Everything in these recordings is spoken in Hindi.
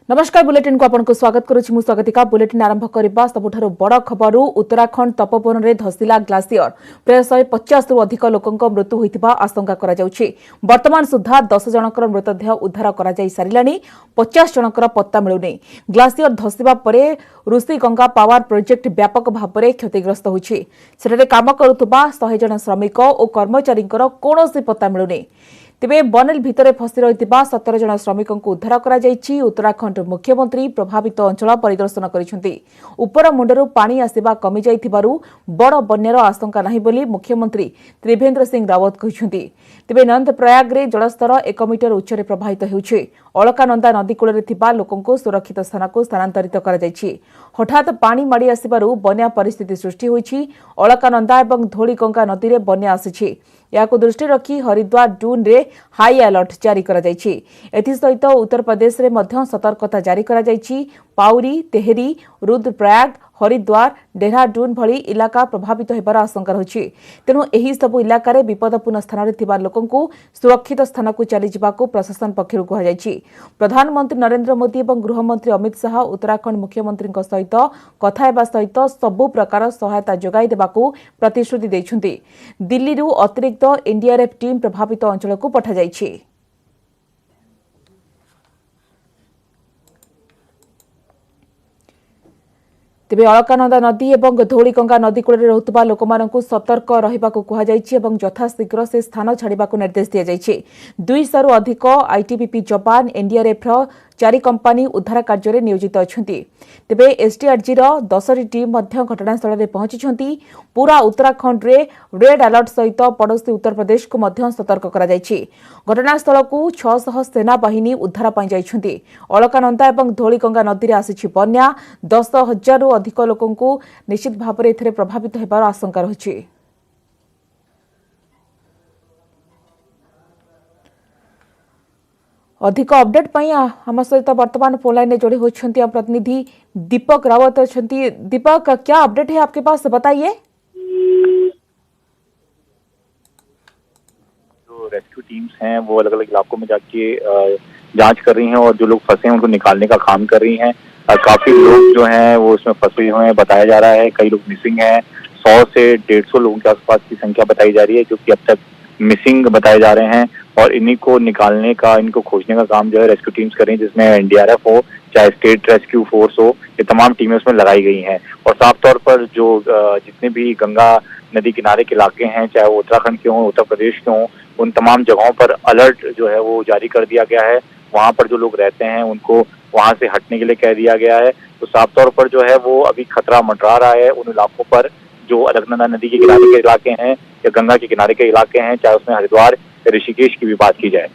नमस्कार बुलेटिन को आपनको स्वागत करुछि मु स्वागतिका बुलेटिन आरंभ करबा सबुठारु बड़ खबर उत्तराखंड तपोवन रे धसिला ग्लासियर प्राय 150 रु अधिक लोकंक मृत्यु होइतिबा आशंका करा जाउछि। वर्तमान सुधा 10 जनकर मृतदेह उद्धार करा जाई सारिलानी 50 जनकर पत्ता मिलुनी। ग्लासियर धसिबा परे ऋषिगंगा पावर प्रोजेक्ट व्यापक भाबरे क्षतिग्रस्त होइछि। सेठारे काम करुतबा 100 जन श्रमिक और कर्मचारींकर कोनोसी पत्ता मिलुनी। तेबे बनेल भितरे फसी रहितिबा 17 जन श्रमिकों उद्धार करा जायछि। उत्तराखंड मुख्यमंत्री प्रभावित अंचल परिदर्शन करिसेंति। उपर मुंडरू पानी आसीबा कमी जायथिबारु बड़ बन्यार आशंका नाही बोली मुख्यमंत्री त्रिवेंद्र सिंह रावत कहिसेंति। तेबे नंदप्रयाग रे जलस्तर 1 मीटर उच्चरे प्रभावित हेउछि। अलकानंदा नदी कूଳରେ थिबा लोकंको सुरक्षित स्थानକୁ ସ୍ଥାନାନ୍ତରିତ କରାଯାଇଛି। हठात पानी माड़ी आसिबारु बन्या परिस्थिति सृष्टि होइछि। अलकानंदा एवं धोलीगंगा नदी रे बन्या आसिछि। याको दृष्टि रखी हरिद्वार डून रे हाई अलर्ट जारी करा जायछि। एथि सहित उत्तर प्रदेश रे मध्य सतर्कता जारी करा जायछि। पाउरी, तेहरी, रुद्रप्रयाग, हरिद्वार, डेहराडून भली इलाका प्रभावित हेबार आशंका रहिछि। तेणु एही सबु इलाका रे विपदपूर्ण स्थान रे थिबा लोकंकु सुरक्षित स्थान को चली जिबाकू प्रशासन पक्षरु कहा जायछि। प्रधानमंत्री नरेंद्र मोदी एवं गृहमंत्री अमित शाह उत्तराखंड मुख्यमंत्री सहित कथा हेबा सहित सबु प्रकार सहायता जोगाई देबाकू प्रतिश्रुति दैछन्ति। दिल्ली रु अतिरिक्त एनडीआरएफ टीम प्रभावित अंचल को पठा जायछि। तेबे अलकानंदा नदी और धौलीगंगा नदी कूଳରେ रहुतबा लोकमानंकु सतर्क रहिबाकू कुहा जायछि एवं यथाशीघ्र से स्थान छाड़िबाकू निर्देश दिया जायछि। 200 रु अधिक आईटीबीपी जवान एनडीआरएफ रो 4 कंपनी उद्धार कार्य रे नियोजित अछंती। तेबे एसटीआरजी रो 10 टीम मध्य घटनास्थल रे पहुंचिछंती। पूरा उत्तराखंड रे रेड अलर्ट सहित पड़ोसी उत्तर प्रदेश को मध्य सतर्क करा जायछि। घटनास्थल को 600 सेना बाहिनी उद्धार पाई जायछंती। अलकानंदा एवं धौलीगंगा नदी रे आसिछि बन्या। 10,000 रु अधिक लोकंकु निश्चित भाव में एथिरे प्रभावित हेबार आशंका रहिछि। अधिक अपडेट पई हम सहित वर्तमान फोन लाइन में जोड़े होछंती प्रतिनिधि दीपक रावत अछंती। दीपक, क्या अपडेट है आपके पास, बताइए। जो रेस्क्यू टीम्स हैं वो अलग अलग इलाकों में जाके जांच कर रही हैं और जो लोग फंसे हैं उनको निकालने का काम कर रही हैं। काफी लोग जो हैं वो उसमें फंसे हुए हैं बताया जा रहा है। कई लोग मिसिंग हैं। 100 से 150 लोगों के आसपास की संख्या बताई जा रही है जो कि अब तक मिसिंग बताए जा रहे हैं और इन्हीं को निकालने का, इनको खोजने का काम जो है रेस्क्यू टीम्स कर रही हैं, जिसमें एनडीआरएफ हो चाहे स्टेट रेस्क्यू फोर्स हो, ये तमाम टीमें उसमें लगाई गई हैं। और साफ तौर पर जो जितने भी गंगा नदी किनारे के इलाके हैं, चाहे वो उत्तराखंड के हों, उत्तर प्रदेश के हों, उन तमाम जगहों पर अलर्ट जो है वो जारी कर दिया गया है। वहां पर जो लोग रहते हैं उनको वहां से हटने के लिए कह दिया गया है। तो साफ तौर पर जो है वो अभी खतरा मंडरा रहा है उन इलाकों पर जो अलकनंदा नदी के किनारे के इलाके हैं या गंगा के किनारे के इलाके हैं, चाहे उसमें हरिद्वार या ऋषिकेश की भी बात की जाए।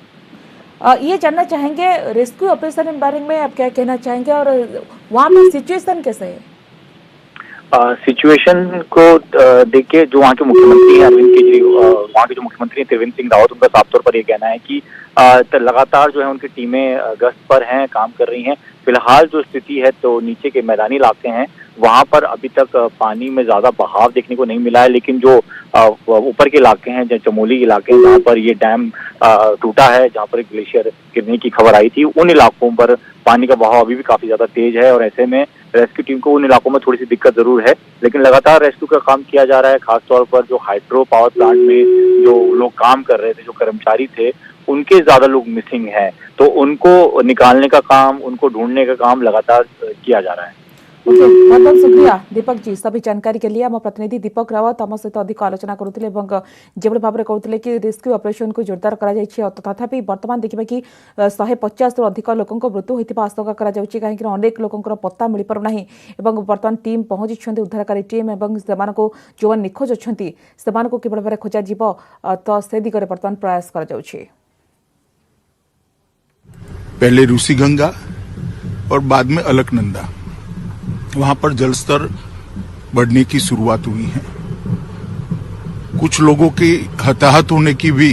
ये जानना चाहेंगे रेस्क्यू ऑपरेशन के बारे में आप क्या कहना चाहेंगे और वहाँ पे सिचुएशन कैसे है? सिचुएशन को देखिए, जो वहाँ के मुख्यमंत्री हैं अरविंद केजरीवाल, वहाँ के जो मुख्यमंत्री हैं त्रिवेंद्र सिंह रावत, उनका साफ तौर पर ये कहना है कि लगातार जो है उनकी टीमें गश्त पर हैं, काम कर रही हैं। फिलहाल जो स्थिति है तो नीचे के मैदानी इलाके हैं वहां पर अभी तक पानी में ज्यादा बहाव देखने को नहीं मिला है, लेकिन जो ऊपर के इलाके हैं, जो चमोली के इलाके हैं जहाँ पर ये डैम टूटा है, जहाँ पर एक ग्लेशियर गिरने की खबर आई थी, उन इलाकों पर पानी का बहाव अभी भी काफी ज्यादा तेज है और ऐसे में रेस्क्यू टीम को उन इलाकों में थोड़ी सी दिक्कत जरूर है, लेकिन लगातार रेस्क्यू का काम किया जा रहा है। खासतौर पर जो हाइड्रो पावर प्लांट में जो लोग काम कर रहे थे, जो कर्मचारी थे, उनके ज्यादा लोग मिसिंग हैं, तो उनको निकालने का काम, उनको ढूंढने का काम लगातार किया जा रहा है। बहुत बहुत शुक्रिया दीपक जी सभी जानकारी के लिए। आम प्रतिनिधि दीपक रावत आम सहित अधिक आलोचना करुले जो भाव में कहते कि रेस्क्यू ऑपरेशन को जोरदार तथापि वर्तमान देखा कि 150 रु अधिक लोकों मृत्यु होता आशंका कहीं अनेक लोकर पत्ता मिल पारना। बर्तमान टीम पहुंची उद्धारकारी टीम और जो निखोज अच्छा से किभली भाव खोजा तो से दिगरे बर्तमान प्रयास कर। पहले ऋषिगंगा और बाद में अलकनंदा, वहां पर जलस्तर बढ़ने की शुरुआत हुई है। कुछ लोगों के हताहत होने की भी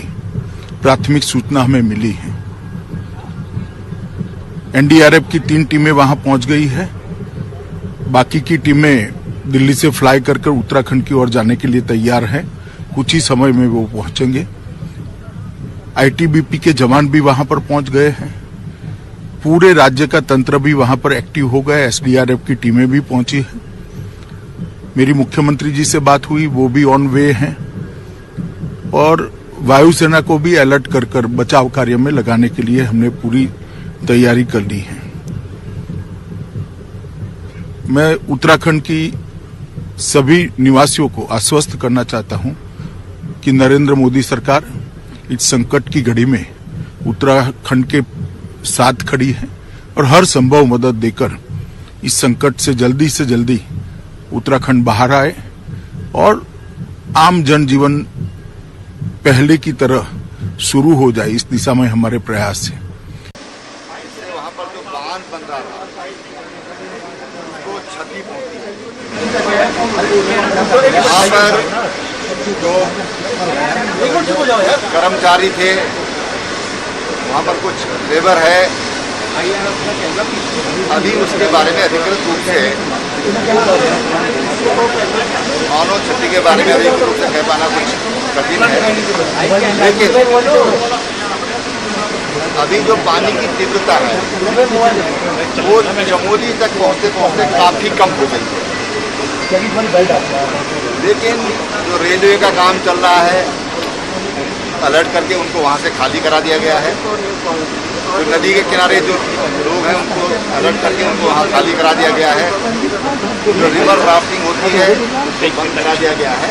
प्राथमिक सूचना हमें मिली है। एनडीआरएफ की 3 टीमें वहां पहुंच गई है। बाकी की टीमें दिल्ली से फ्लाई कर उत्तराखंड की ओर जाने के लिए तैयार हैं। कुछ ही समय में वो पहुंचेंगे। आईटीबीपी के जवान भी वहां पर पहुंच गए हैं। पूरे राज्य का तंत्र भी वहां पर एक्टिव हो गया, एसडीआरएफ की टीमें भी पहुंची हैं। मेरी मुख्यमंत्री जी से बात हुई, वो भी ऑन वे हैं और वायुसेना को भी अलर्ट कर बचाव कार्य में लगाने के लिए हमने पूरी तैयारी कर ली है। मैं उत्तराखंड की सभी निवासियों को आश्वस्त करना चाहता हूं कि नरेंद्र मोदी सरकार इस संकट की घड़ी में उत्तराखंड के साथ खड़ी है और हर संभव मदद देकर इस संकट से जल्दी उत्तराखंड बाहर आए और आम जनजीवन पहले की तरह शुरू हो जाए। इस दिशा में हमारे प्रयास है। वहाँ पर जो बांध बन रहा था उसको क्षति पहुंची है। यहाँ पर जो कर्मचारी थे, वहाँ पर कुछ लेबर है, अभी उसके बारे में अधिकृत रूप से मानव क्षति के बारे में अधिकृत रूप से कह पाना कुछ कठिन है। लेकिन अभी जो पानी की तीव्रता है वो चमोली तक पहुँचते काफी कम हो गई है। लेकिन जो रेलवे का काम चल रहा है, अलर्ट करके उनको वहाँ से खाली करा दिया गया है। जो नदी के किनारे जो लोग हैं उनको अलर्ट करके उनको वहाँ खाली करा दिया गया है। जो रिवर राफ्टिंग होती है उसको बंद करा दिया गया है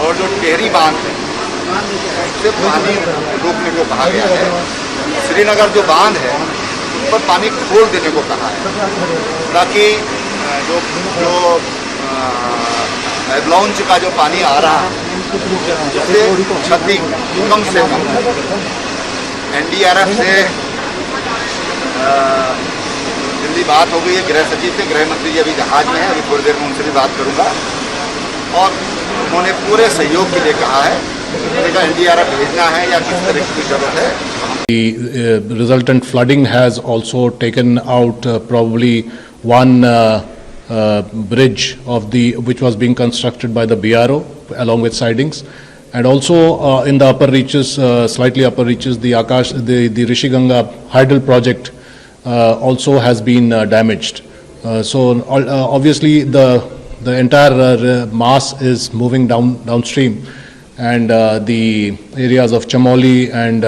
और जो टेहरी बांध है उससे पानी रोकने को कहा गया है। श्रीनगर जो बांध है उस पर पानी खोल देने को कहा है ताकि जो एवलांच का जो पानी आ रहा है उससे क्षति कम से कम। एनडीआरएफ से दिल्ली बात हो गई है, गृह सचिव से, गृह मंत्री जी अभी जहाज में है, अभी थोड़ी देर में उनसे भी बात करूंगा और उन्होंने पूरे सहयोग के लिए कहा है। एनडीआरएफ भेजना है या किस तरह की जरूरत है। The resultant flooding has also taken out probably one bridge of which was being constructed by the BRO along with sidings, and also in the upper reaches, slightly upper reaches, the the Rishi Ganga hydel project also has been damaged. So obviously the entire mass is moving downstream, and the areas of Chamoli and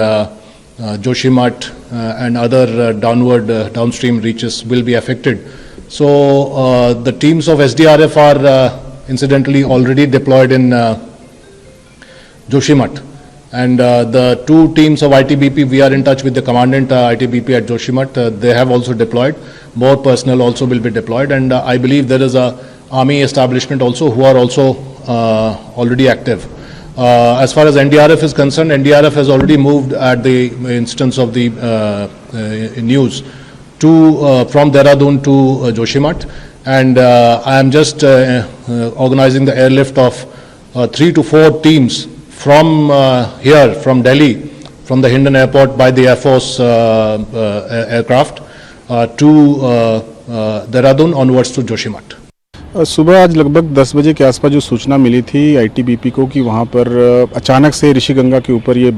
Joshimath and other downstream reaches will be affected. So the teams of SDRF are incidentally already deployed in Joshimath, and the two teams of ITBP, we are in touch with the commandant ITBP at Joshimath. They have also deployed. More personnel also will be deployed, and I believe there is a army establishment also who are also already active. As far as NDRF is concerned, NDRF has already moved at the instance of the news from Dehradun to Joshimath, and I am just organizing the airlift of 3 to 4 teams from here, from Delhi, from the Hindon airport by the Air Force aircraft to Dehradun onwards to Joshimath. सुबह आज लगभग 10 बजे के आसपास जो सूचना मिली थी आईटीबीपी को कि वहाँ पर अचानक से ऋषिगंगा के ऊपर ये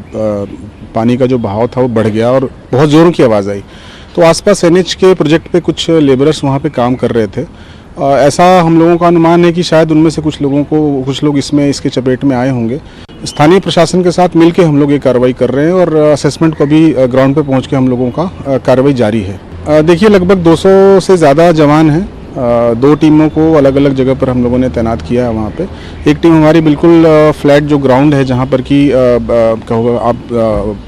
पानी का जो बहाव था वो बढ़ गया और बहुत ज़ोरों की आवाज़ आई। तो आसपास एनएच के प्रोजेक्ट पे कुछ लेबरर्स वहाँ पे काम कर रहे थे। ऐसा हम लोगों का अनुमान है कि शायद उनमें से कुछ लोग इसके चपेट में आए होंगे। स्थानीय प्रशासन के साथ मिलकर हम लोग ये कार्रवाई कर रहे हैं और असेसमेंट को भी ग्राउंड पे पहुँच के हम लोगों का कार्रवाई जारी है। देखिए लगभग 200 से ज़्यादा जवान हैं। 2 टीमों को अलग अलग जगह पर हम लोगों ने तैनात किया है वहाँ पे। एक टीम हमारी बिल्कुल फ्लैट जो ग्राउंड है जहाँ पर कि कहोगे आप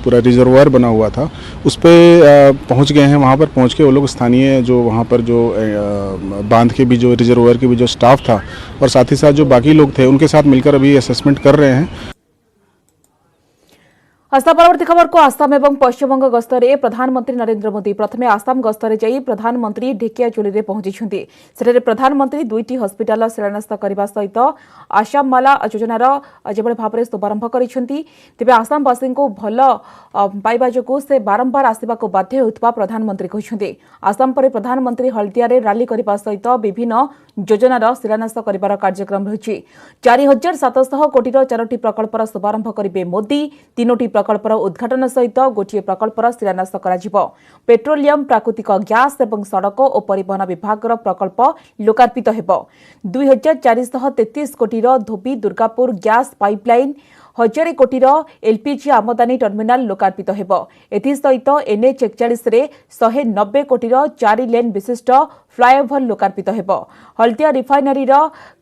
पूरा रिजर्वायर बना हुआ था उस पर पहुँच गए हैं। वहाँ पर पहुँच के वो लोग स्थानीय जो वहाँ पर जो बांध के भी जो रिजर्वायर के भी जो स्टाफ था और साथ ही साथ जो बाकी लोग थे उनके साथ मिलकर अभी असेसमेंट कर रहे हैं। आस्था परवर्ती खबर को आसाम एवं पश्चिमबंग गस्तरे प्रधानमंत्री नरेंद्र मोदी प्रथमे आसाम गस्तरे जाई प्रधानमंत्री ढेकियाजुली पहुंची। सेଠାରେ प्रधानमंत्री 2टी हस्पिटाल शिलान्यास करने सहित आसाम माला योजनार जेभଳି भाव शुभारंभ करिसेंती। तेबे आसामवासी को भल पाइबा जोगु से बारंबार आसवाक बाध्य होउतबा प्रधानमंत्री कहिसेंती। आसाम पर प्रधानमंत्री हल्दिया रे रैली करने सहित विभिन्न योजनार शिलान्यास करिबार कार्यक्रम रहिछि। 4700 कोटीर 4टी प्रकल्पर शुभारंभ करिवे मोदी। 3टी प्रकल्पर उद्घाटन सहित गोटे प्रकल्पर शिलान्यास कराजिब। पेट्रोलियम, प्राकृतिक गैस और सड़क और परिवहन विभाग प्रकल्प लोकार्पित हेब। 2433 कोटीर धोबी दुर्गापुर गैस पाइपलाइन, 1000 कोटीर एलपीजी आमदानी टर्मिनाल लोकार्पित हेब। एसहित एनएच 41 रे 190 कोटीर 4 लेन विशिष्ट फ्लाईओवर लोकार्पित हेब। हल्दिया रिफाइनरी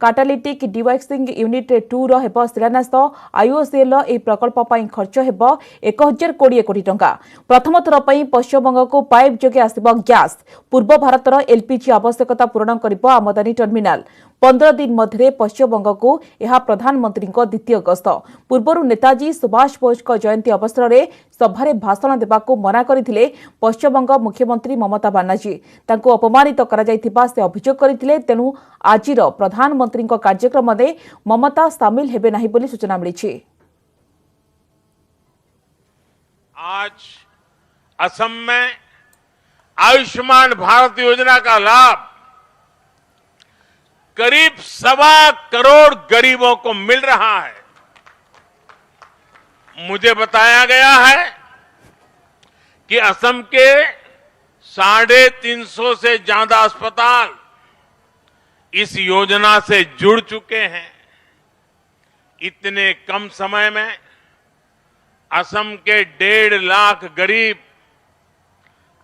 काटालिटिक डिवैक्सिंग यूनिट 2 हेब शिलान्यास। आईओसीएल ए प्रकल्प पई खर्च हेब 1020 कोटी टंका। प्रथम थर पई पश्चिमबंग को पाइप जोगे आसिब गैस। पूर्व भारतर एलपीजी आवश्यकता पूरण करिब आमदानी टर्मिनाल। 15 दिन मध्य पश्चिमबंग को यह प्रधानमंत्री द्वितीय गस्त। पूर्व नेताजी सुभाष बोस जयंती अवसर में सभारे भाषण देवाक मना करथिले पश्चिमबंग मुख्यमंत्री ममता बनर्जी। तांको अपमानित करा जायथिबा से अभियोग करथिले। तेणु आजिर प्रधानमंत्री कार्यक्रम में ममता सामिल हेबे नाही बोली सूचना मिली। आज असम में आयुष्मान भारत योजना का लाभ करीब 1.25 करोड़ गरीबों को मिल रहा है। मुझे बताया गया है कि असम के 350 से ज्यादा अस्पताल इस योजना से जुड़ चुके हैं। इतने कम समय में असम के 1.5 लाख गरीब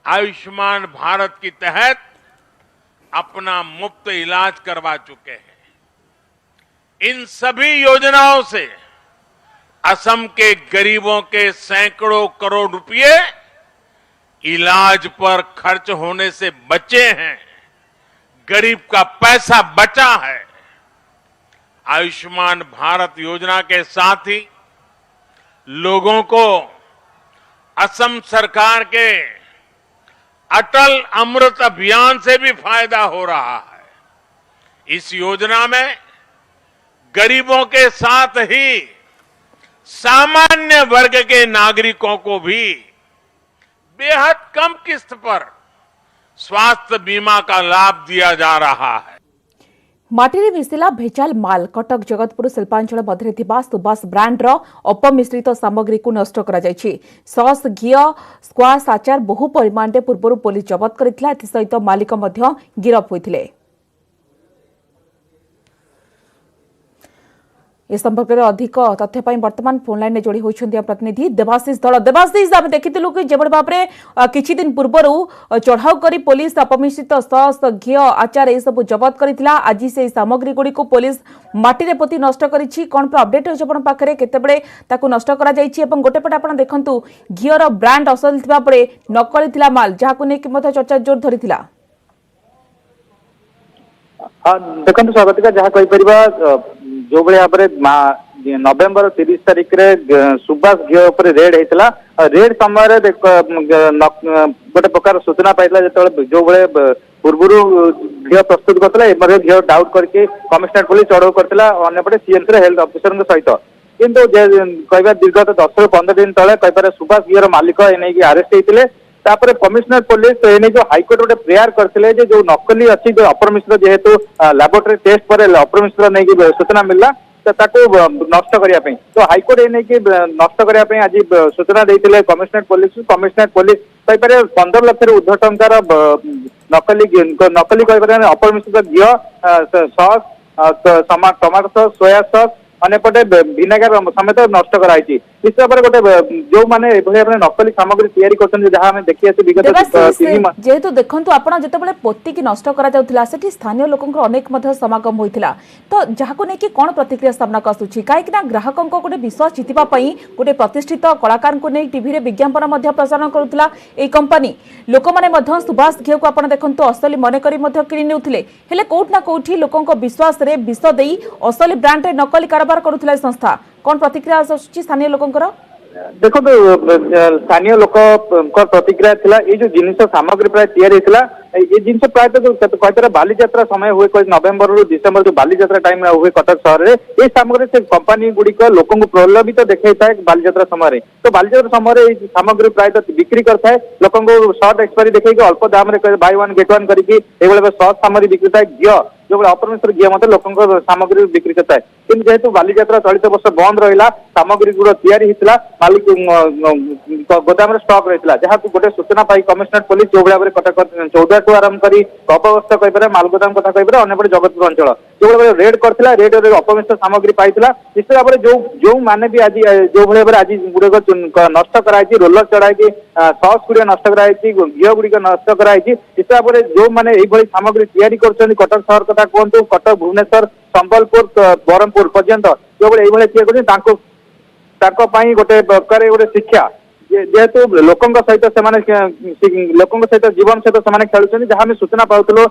आयुष्मान भारत के तहत अपना मुफ्त इलाज करवा चुके हैं। इन सभी योजनाओं से असम के गरीबों के सैकड़ों करोड़ रुपए इलाज पर खर्च होने से बचे हैं। गरीब का पैसा बचा है। आयुष्मान भारत योजना के साथ ही लोगों को असम सरकार के अटल अमृत अभियान से भी फायदा हो रहा है। इस योजना में गरीबों के साथ ही सामान्य वर्ग के नागरिकों को भी बेहद कम किस्त पर स्वास्थ्य बीमा का लाभ दिया जा रहा है। माटी मिशिला भेजाल माल कटक जगतपुर शिल्पांचल मध्य सुभाष ब्रांडर अपमिश्रित सामग्री को नष्ट करा जायछि। सॉस, घी, स्क्वाश, आचार बहु परिमाण में पूर्व पुलिस जबत करथिला। सहित मालिक मध्य गिरफ होइथिले। ए संपर्क में अधिक तथ्य वर्तमान फोन लाइन में जोड़ी होइछन्ती प्रतिनिधि देवाशीष दल। देवाशीष, आम देखिलु कि जेबड़ भाव में किछि दिन पूर्व चढ़ाऊ करी पुलिस अपमिश्रित सॉस, घी, आचार ए सब जबत करथिला। आज से सामग्री गुडी को पुलिस माटी रे पोती नष्ट करिछि। कोन पर अपडेट होछ अपन पाखरे केतेबेले ताकू नष्ट करा जायछि एवं गोटे पटे आपण देखंतु घीर ब्रांड असल थिबा परे नकली थिला माल जाहाकु ने कि मते चर्चा जोर धरिथिला। देखो स्वागत का जहाँ कहीपर जो भाई भाव नवेम्बर 30 तारिख रे सुभाष घी उपर रेड होता। रेड समय गोटे प्रकार सूचना पाई जो जो भाई पूर्व घी प्रस्तुत करता घी डाउट करके कमिशनरेट पुलिस चढ़ाऊ करता। अंपटे सीएमसी हेल्थ ऑफिसर सहित किंतु कह दीर्घ 10 ରୁ 15 दिन तले कहीपर सुभाष घी मालिक एने अरेस्ट होते। तापर कमिशनर पुलिस एने जो हाईकोर्ट गोटे प्रेयर करते जो नकली अच्छी जो अपरमिश्र जेहेतु लैबोरेटरी टेस्ट पर अपरमिश्र नहीं सूचना मिलला नष्ट करने तो हाईकोर्ट एने नष्ट करने आज सूचना देते कमिशनरेट पुलिस कहीपर 15 लाख ऊर्ध्व टंकार नकली कहीपर अपरमिश्रित घी, sauce, tomato sauce, soya sauce अनेपटे विनेगर समेत नष्ट कराई। निश्चित भाव गोटे जो माने नकली सामग्री तैयारी करछन जहां हमें देखि आछि विगत जेहेतु देखंतु आपण जतेबेले पोती की नष्ट करा जाउथिला सेठी स्थानीय लोकंकर अनेक मध्य समागम होइथिला। तो जहाको नै कि कोन प्रतिक्रिया सामना आसुछि काहे कि ना ग्राहकंको गोटे विश्वास जितिबा पई गोटे प्रतिष्ठित कलाकार को नै टीवी रे विज्ञापन मध्य प्रसारण करूथिला ए कंपनी। लोक माने मध्य सुभाष घी को आपण देखंतु असली मने करी मध्य किनि नेउथिले। हेले कोट ना कोठी लोकंको विश्वास रे विष देई असली ब्रांड रे नकली कारोबार करूथिला संस्था। कोन प्रतिक्रिया आसुछि स्थानीय लोकंकर? देखो स्थानीय लोक प्रतिक्रिया थिला ये जो जिनिस सामग्री प्राय तैयारी होता ये जिन प्राय कहते बालीजात्रा समय हुए नवेम्बर रू डिसेम्बर जो बालीजात्रा टाइम हुए कटक सहर में ये सामग्री से कंपनी गुड़िक लोक प्रलोभित देखा था बालीजात्रा समय तो बालीजात्रा समय सामग्री प्राय बिक्री करता है लोक शॉर्ट एक्सपायरी देखिए अल्प दाम रे बाय वन गेट वन करके सॉस सामग्री बिक्री था घी जो अपरमेश्वर घी लोक सामग्री बिक्री करता है कि जेहेतु बालीजात्रा चलित वर्ष बंद रहा सामग्री गुड़ या मालिक गोदाम स्टॉक रही जहाँ गोटे सूचना पाई कमिशनरेट पुलिस जो भाव में कटक 14 टू आरंभ कर गपगस्त कहीपर मालगोदाम कथा कहीपर अंपटे जगतपुर अंचल जो भाव रेड करता रेड अपमिश्र सामग्री पाई निश्चित भाव में जो मैंने भी आज जो भाव में आज गुड़िक नष्ट कराई रोलर चढ़ाई सस गुड़िक नष्ट कराई घी गुड़िक नष्ट कराई निश्चित भाव में जो मैंने यही सामग्री तैयारी कर कटक सहर कथा कहतु कटक भुवनेश्वर संबलपुर ब्रह्मपुर पर्यंत जो भाई यही गोटे प्रकार गोटे शिक्षा जेहेतु लोकों सहित लोकों सहित जीवन सहित से खेलुं जहाँ आम सूचना पाऊँ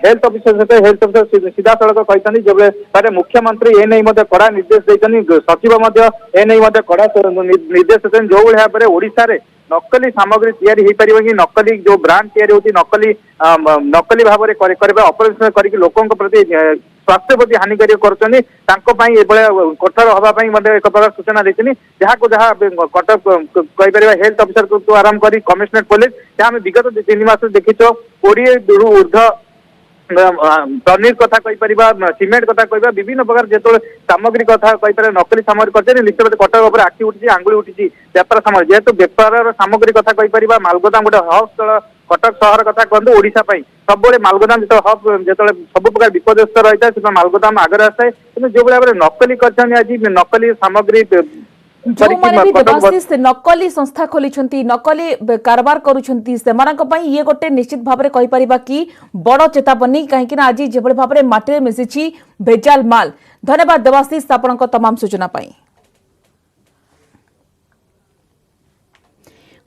हेल्थ ऑफिसर सहित हेल्थ ऑफिसर सीधा सड़क कहते जो मुख्यमंत्री एने कड़ा निर्देश देते सचिव एने कड़ा निर्देश देते जो भाव में ओडिशा रे नकली सामग्री तैयारी हो पार कि नकली जो ब्रांड तैयारी होती नकली भाव में ऑपरेशन करके लोकों प्रति स्वास्थ्य प्रति हानिकारी कर कठोर हवाई एक प्रकार सूचना देती जहाँ को जहाँ कटक कहीपर हेल्थ ऑफिसर को आरंभ कर कमिशनरेट पुलिस जहाँ विगत 3 मास देखीच 20 ऊर्ध पनीर कथा कहीपर सीमेंट कथा कह विभिन्न प्रकार जो सामग्री कथा कहीपर नकली सामग्री करते निश्चित कटक उपर आखि उठी आंगुली उठी व्यापार सामग्री जेहेतु व्यापार सामग्री कथा कहीपर मालगोदाम गोटे हब स्थल कटक सहर कथा कहतु ओडिशा सब मालगोदाम जो हब जो सब प्रकार विपदग्रस्त रही है मालगोदाम आगे आए कि जो भाव में नकली कर आज नकली सामग्री जो माने भी देवाशीष नकली संस्था खोली नकली कारबार करुछंती ये गोटे निश्चित भाव में कहि परिबा कि बड़ चेतावनी कहीं आज जो भाव में माटी मिसी भेजाल माल। धन्यवाद देवाशीष आपनक तमाम सूचना पाई।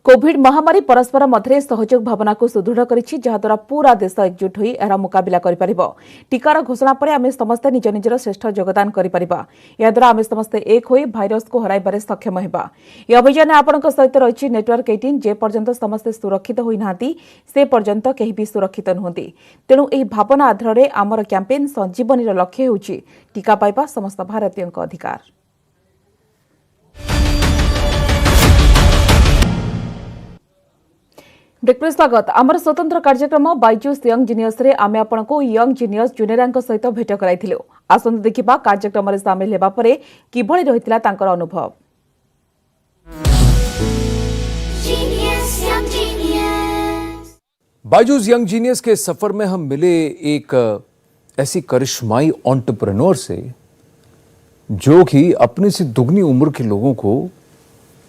कोविड महामारी परस्पर मध्य सहयोग भावना को सुदृढ़ करिछि जहाद्वारा पूरा देश एकजुट होई एरा मुकाबिला करि परिबो। टीकार घोषणा पर आमे समस्त निज निजर श्रेष्ठ योगदान करि परिबा। याद्वारा आमे समस्त एक होई भाइरस को हराइबारे सक्षम हेबा। ए अभियान आपनक सहित रहिछि नेटवर्क 18 जे पर्यंत समस्त सुरक्षित होई नाहंती से पर्यंत केही भी सुरक्षित नहुंती। तेणु एही भावना आधार रे आमर कैंपेन संजीवनीर लक्ष्य हेउछि टीका पाइबा समस्त भारतीयक अधिकार। ब्रेक स्वागत आमर स्वतंत्र कार्यक्रम बाइजूस यंग जीनियस रे आमे आपनको यंग जीनियस जूनियरांक सहित भेट कराइथिलु। आसंत देखिबा कार्यक्रम रे शामिल हेबा परे किभଳି रहितला तांकर अनुभव। बाइजूस यंग जीनियस के सफर में हम मिले एक ऐसी करिश्माई एंटरप्रेन्योर से जो कि अपने से दुगनी उम्र के लोगों को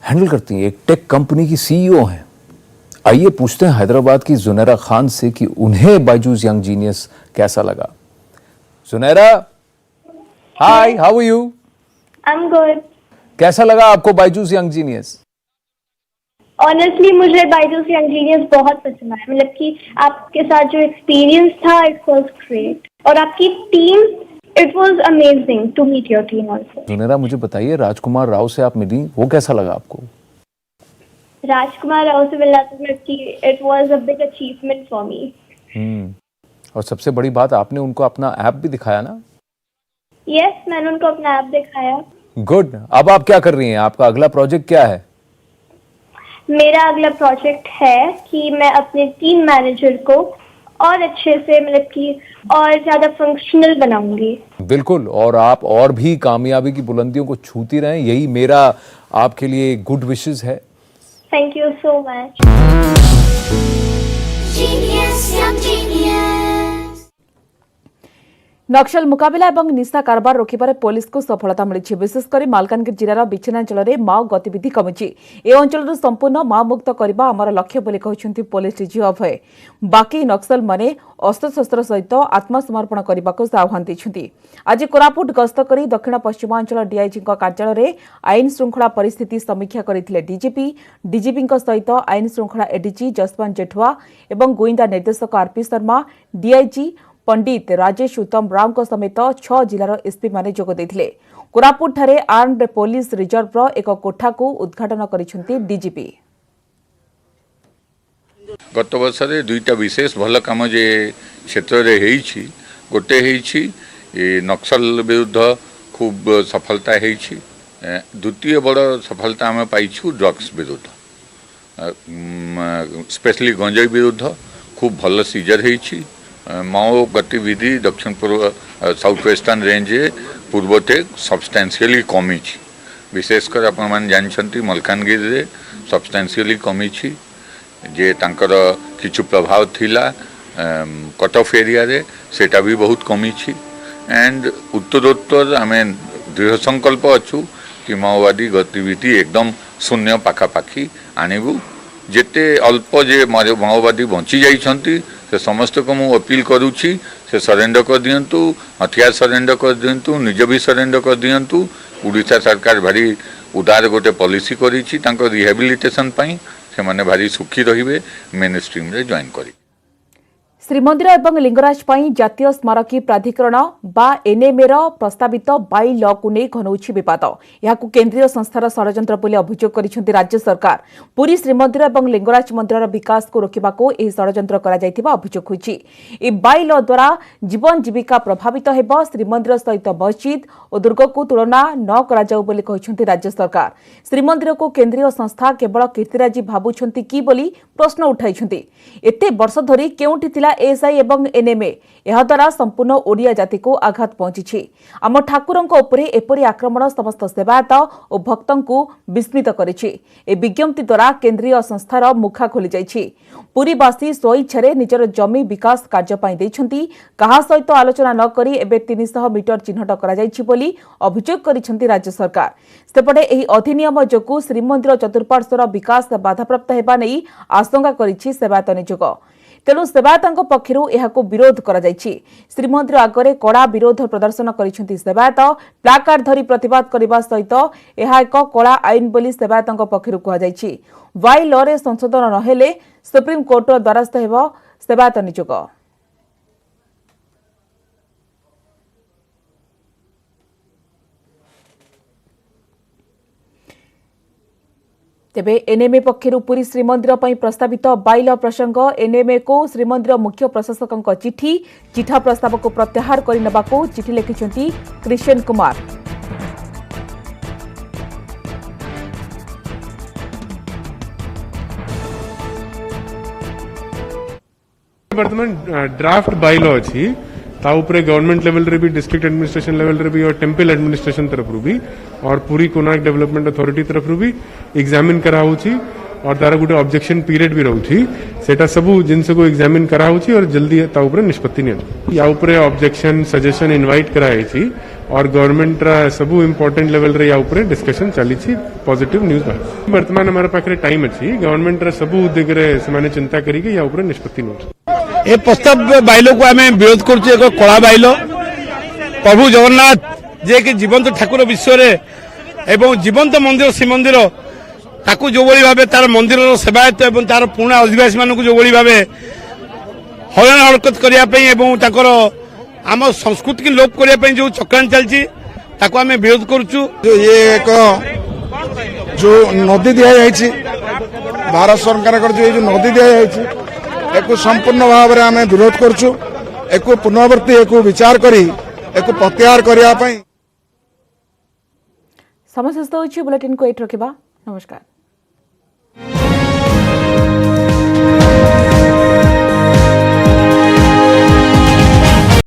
हैंडल करती हैं। एक टेक कंपनी की सीईओ हैं। आइए पूछते हैं हैदराबाद की जुनैरा खान से कि उन्हें बाइजूस यंग जीनियस कैसा लगा। Junaira, hi, how are you? I am good. कैसा लगा आपको बाइजूस यंग जीनियस? ऑनेस्टली मुझे बाइजूस यंग जीनियस बहुत पसंद आया। मतलब कि आपके साथ जो एक्सपीरियंस था इट वाज ग्रेट और आपकी team it was amazing to meet your team also. Junaira, मुझे बताइए राजकुमार राव से आप मिली, वो कैसा लगा आपको? राजकुमार राव से मिलना तो it was a big achievement for me. और सबसे बड़ी बात आपने उनको अपना ऐप भी दिखाया ना? यस, मैंने उनको अपना ऐप दिखाया। गुड। अब आप क्या कर रही हैं? आपका अगला प्रोजेक्ट क्या है? मेरा अगला प्रोजेक्ट है कि मैं अपने टीम मैनेजर को और अच्छे से मतलब कि और ज्यादा फंक्शनल बनाऊंगी। बिल्कुल, और आप और भी कामयाबी की बुलंदियों को छूती रहें, यही मेरा आपके लिए गुड विशेस है। Thank you so much. Genius, young genius. नक्सल मुकाबिला और निशा कारबार रोकबार पुलिस को सफलता मिली। विशेषकर मालकानगिरी जिलार विच्छिन्नांचल में माओ गतिविधि कमी। ए अंचल संपूर्ण माओ मुक्त करने आमर लक्ष्य बोली कहते पुलिस डीजी अभय। बाकी नक्सल माने अस्त्रशस्त्र सहित आत्मसमर्पण करने को आह्वान देते। आज कोरापुट गस्त कर दक्षिण पश्चिमांचल डीआईजी कार्यालय में आईन श्रृंखला परिस्थिति समीक्षा करते डीजीपी। डीजीपी सहित आईन श्रृंखला एडीजी जसवंत जेठवा और गुइंदा निर्देशक आरपी शर्मा, डीआईजी पंडित राजेश उत्तम राव समेत 6 जिलार एसपी माने जोग देथिले। कोरापुट ठारे आर्म्ड पुलिस रिजर्व एक कोठा को उद्घाटन करिसेंती डीजीपी। गत वर्ष रे दुईटा विशेष भल काम जे क्षेत्र रे हेइछि। गोटे हेइछि नक्सल विरुद्ध खूब सफलता हेइछि। द्वितीय बड़ सफलता आम पाइछु ड्रग्स विरुद्ध, स्पेशली गंजाई विरुद्ध खूब भल सीजर हेइछि। माओ गतिविधि दक्षिण पूर्व साउथ वेस्टर्न रेंज पूर्व थे सब्सटेंशियली कमी विशेषकर आपण मैंने जानते मलकानगिरी रे सब्सटेंशियली कमी जे तांकर किछु प्रभाव थिला कट ऑफ एरिया रे सेटा भी बहुत कमी एंड उत्तरोत्तर आम दृढ़ संकल्प अच्छु कि माओवादी गतिविधि एकदम शून्य पाखापाखि आणबू जेते अल्प जे माओवादी बंची जाइछंती से समस्त को मु अपील करूची से सरेंडर कर दियंतु हथियार सरेंडर कर दियंतु निज भी सरेंडर कर दियंतु उड़ीसा सरकार भारी उदार गोटे पॉलिसी करिछि तांको रिहेबिलिटेशन पई से माने भारी सुखी रहिबे मेन स्ट्रीम रे जॉइन करी श्रीमंदिर एवं लिंगराज ପାଇଁ ଜାତୀୟ ସ୍ମାରକୀ ପ୍ରାଧିକରଣ ବା ଏନ୍ଏମ୍ଏ ର ପ୍ରସ୍ତାବିତ ବାଇ ଲ କୁ ନେଇ ଘନଉଛି ବିବାଦ ଏହାକୁ କେନ୍ଦ୍ରୀୟ ସଂସ୍ଥାର ଷଡ଼ଯନ୍ତ୍ର ବୋଲି ଅଭିଯୋଗ କରିଛନ୍ତି ରାଜ୍ୟ ସରକାର ପୁରୀ ଶ୍ରୀମନ୍ଦିର ଏବଂ ଲିଙ୍ଗରାଜ ମନ୍ଦିରର ବିକାଶକୁ ରୋକିବାକୁ ଏହି ଷଡ଼ଯନ୍ତ୍ର କରାଯାଇଥିବା ଅଭିଯୋଗ ହୋଇଛି ଏହି ବାଇ ଲ ଦ୍ୱାରା ଜୀବନ ଜୀବିକା ପ୍ରଭାବିତ ହେବ ଶ୍ରୀମନ୍ଦିର ସହିତ ମସଜିଦ ଓ ଦୁର୍ଗକୁ ତୁଳନା ନ କରାଯାଉ ବୋଲି କହିଛନ୍ତି ରାଜ୍ୟ ସରକାର ଶ୍ରୀମନ୍ଦିରକୁ କେନ୍ଦ୍ରୀୟ ସଂସ୍ଥା କେବଳ କୀର୍ତ୍ତିରାଜି ଭାବୁଛନ୍ତି କି ବୋଲି ପ୍ରଶ୍ନ ଉଠାଇଛନ୍ତି ଏତେ ବର୍ଷ ଧରି କେଉଁଠି ଥିଲା एएसआई एवं एनएमए यह द्वारा संपूर्ण ओडिया जाति को आघात पहुंची आम ठाकुरंक उपरे एपरी आक्रमण समस्त सेवायत और भक्तों को विस्मित करिछि ए विज्ञप्ति द्वारा केंद्रीय संस्थार मुखा खोली जाइछि पुरीवासी स्वइच्छारे निजर जमी विकास कार्य पई दैछंती कहा सहित आलोचना न करी एबे 300 मीटर चिन्हट करा जाइछि बोली अभियोग करिसेंती राज्य सरकार सेपटे एही अधिनियम जोगु श्रीमंदिर चतुर्पार्श्वर विकास बाधाप्राप्त हेबा नै आशंका करिछि सेवायत नियोग तेणु सेवायतों पक्षर यह विरोध कर श्रीमंदिर आगे कड़ा विरोध प्रदर्शन कर सेवायत प्लाकार्ड धरी प्रतिवाद करने सहित यह एक कड़ा आईन बोली सेवायतों पक्षर कहुई वाई ल रे संशोधन नहेले सुप्रीम कोर्टर द्वारस्थ हेब सेवायत नियोग तेबे एनएमए पक्षर पुरी श्रीमंदिर पर प्रस्तावित बाइल प्रसंग एनएमए को श्रीमंदिर मुख्य प्रशासक चिठी चिठा प्रस्ताव को प्रत्याहार करने चिठी लिखिं कृष्ण कुमार वर्तमान ड्राफ्ट बाइल अच्छी गवर्नमेंट लेवल रे भी डिस्ट्रिक्ट एडमिनिस्ट्रेशन लेवल रे भी और टेम्पल एडमिनिस्ट्रेशन तरफ भी और पूरी कोणार्क डेवलपमेंट अथॉरिटी तरफ भी एग्जामिन करा और तार गोटे ऑब्जेक्शन पीरियड भी रोची सेटा सब जिनस को एग्जामिन करा और जल्दी ता ऊपर निष्पत्ति नि या ऊपर ऑब्जेक्शन सजेशन इनवाइट कराई और गवर्नमेंट सब इंपोर्टेंट लेवल रे या ऊपर डिस्कशन चली पॉजिटिव न्यूज बाहर वर्तमान हमारे पाखे टाइम अच्छी गवर्नमेंट सब दिगरे से चिंता करिके या ऊपर निष्पत्ति नौ ए प्रस्ताव बाइल को आम विरोध करुँ एक कला बाइल प्रभु जगन्नाथ जे कि जीवंत ठाकुर विश्व एवं जीवंत मंदिर श्रीमंदिर ताकू जो भाव तार मंदिर सेवायत एवं तार पुणा अधिवासी मानक जो भाव हरण हरकत करने आम संस्कृति की लोप करने जो चक्रांत चलती आम विरोध करुचु ये एक जो नदी दि जाइए भारत सरकार जो नदी दि जाइए एक संपूर्ण भाव में आम विरोध करुचु एक पुनरावृत्ति एक विचार करी एक प्रत्याहार करने समय शेष बुलेटिन को एट रखा नमस्कार।